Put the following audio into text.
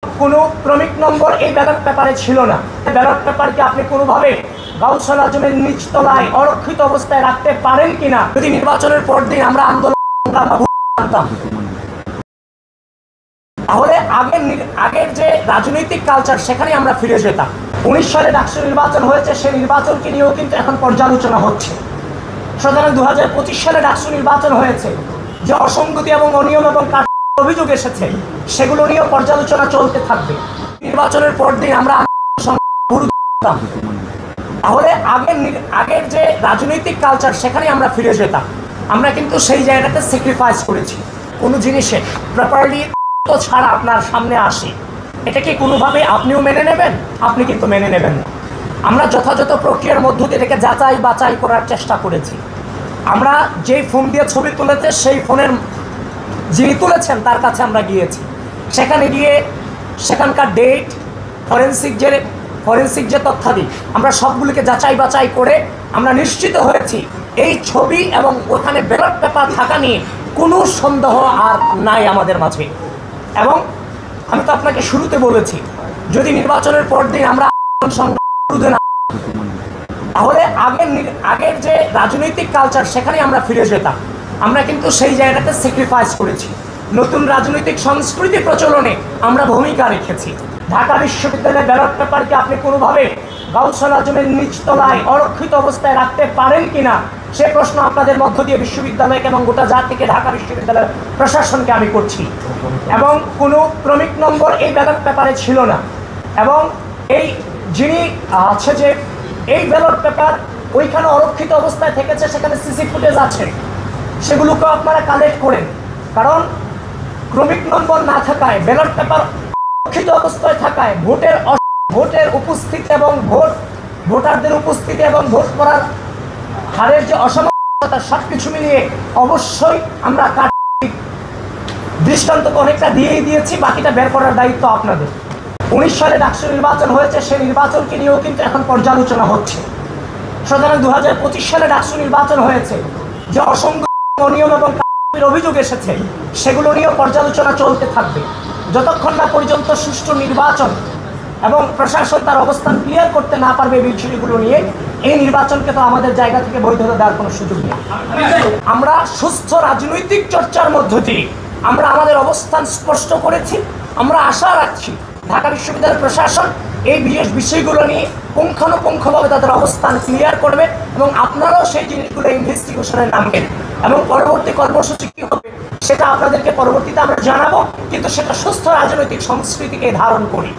কোনো ক্রমিক নম্বর এই ব্যালট পেপারে ছিল না। ব্যালট পেপারকে আপনি কোনোভাবে গাউসুল আজমের নিচতলায় অরক্ষিত অবস্থায় রাখতে পারেন কিনা? যদি নির্বাচনের পর দিন আমরা আন্দোলন করতাম, তাহলে আগের যে রাজনৈতিক কালচার সেখানে আমরা ফিরে যেতাম। 19 সালে ডাকসু নির্বাচন হয়েছে, সেই নির্বাচনকে নিয়েও কিন্তু এখন পর্যালোচনা হচ্ছে। সুতরাং 2025 সালে ডাকসু নির্বাচন হয়েছে, যে অসঙ্গতি এবং অনিয়ম এবং অভিযোগ এসেছে সেগুলো নিয়েও পর্যালোচনা চলতে থাকবে। নির্বাচনের পর দিন আমরা তাহলে আগের যে রাজনৈতিক কালচার সেখানে আমরা ফিরে যেতাম। আমরা কিন্তু সেই জায়গাতে স্যাক্রিফাইস করেছি। কোনো জিনিসে প্রপারলি ছাড়া আপনার সামনে আসে, এটা কি কোনোভাবে আপনিও মেনে নেবেন? আপনি কিন্তু মেনে নেবেন না। আমরা যথাযথ প্রক্রিয়ার মধ্য দিয়ে এটাকে যাচাই বাছাই করার চেষ্টা করেছি। আমরা যেই ফোন দিয়ে ছবি তুলেছে সেই ফোনের যিনি তুলেছেন তার কাছে আমরা গিয়েছি। সেখানে গিয়ে সেখানকার ডেট, ফরেন্সিক যে তথ্যাদি আমরা সবগুলিকে যাচাই বাছাই করে আমরা নিশ্চিত হয়েছি এই ছবি এবং ওখানে ব্যালট পেপার থাকা নিয়ে কোনো সন্দেহ আর নাই আমাদের মাঝে। এবং আমি তো আপনাকে শুরুতে বলেছি, যদি নির্বাচনের পর দিন আমরা তাহলে আগের যে রাজনৈতিক কালচার সেখানে আমরা ফিরে যেতাম। আমরা কিন্তু সেই জায়গাতে স্যাক্রিফাইস করেছি। নতুন রাজনৈতিক সংস্কৃতি প্রচলনে আমরা ভূমিকা রেখেছি। ঢাকা বিশ্ববিদ্যালয়ের ব্যালট পেপারকে আপনি কোনোভাবে গাউসুল আজমের নিচতলায় অরক্ষিত অবস্থায় রাখতে পারেন কিনা সে প্রশ্ন আপনাদের মধ্য দিয়ে বিশ্ববিদ্যালয়কে এবং গোটা জাতিকে, ঢাকা বিশ্ববিদ্যালয়ের প্রশাসনকে আমি করছি। এবং কোনো ক্রমিক নম্বর এই ব্যালট পেপারে ছিল না। এবং এই যিনি আছে যে এই ব্যালট পেপার ওইখানে অরক্ষিত অবস্থায় থেকেছে, সেখানে সিসি ফুটেজ আছে, সেগুলোকেও আপনারা কালেক্ট করেন। কারণ ক্রমিক নম্বর না থাকায়, ব্যালট পেপার অরক্ষিত অবস্থায় থাকায় ভোটের উপস্থিতি এবং ভোটারদের উপস্থিতি এবং ভোট করার হারের যে অসমানতা সব কিছু মিলিয়ে অবশ্যই আমরা দৃষ্টান্ত অনেকটা দিয়েই দিয়েছি। বাকিটা বের করার দায়িত্ব আপনাদের। 19 সালে ডাকসু নির্বাচন হয়েছে, সেই নির্বাচনকে নিয়েও কিন্তু এখন পর্যালোচনা হচ্ছে। সুতরাং 2025 সালে ডাকসু নির্বাচন হয়েছে, যে অসংখ্য অনিয়ম এবং অভিযোগ এসেছে সেগুলো নিয়েও পর্যালোচনা চলতে থাকবে যতক্ষণ না পর্যন্ত সুষ্ঠু নির্বাচন এবং প্রশাসন তার অবস্থান ক্লিয়ার করতে না পারবে এই বিষয়গুলো নিয়ে। এই নির্বাচনকে তো আমাদের জায়গা থেকে বৈধতা দেওয়ার কোনো সুযোগ নেই। আমরা সুস্থ রাজনৈতিক চর্চার মধ্য দিয়ে আমরা আমাদের অবস্থান স্পষ্ট করেছি। আমরা আশা রাখছি ঢাকা বিশ্ববিদ্যালয়ের প্রশাসন এই বিশেষ বিষয়গুলো নিয়ে পুঙ্খানুপুঙ্খভাবে তাদের অবস্থান ক্লিয়ার করবে এবং আপনারাও সেই জিনিসগুলো ইনভেস্টিগেশনে নামবেন। এবং পরবর্তী কর্মসূচি কী হবে সেটা আপনাদেরকে পরবর্তীতে আমরা জানাবো, কিন্তু সেটা সুস্থ রাজনৈতিক সংস্কৃতিকে ধারণ করি।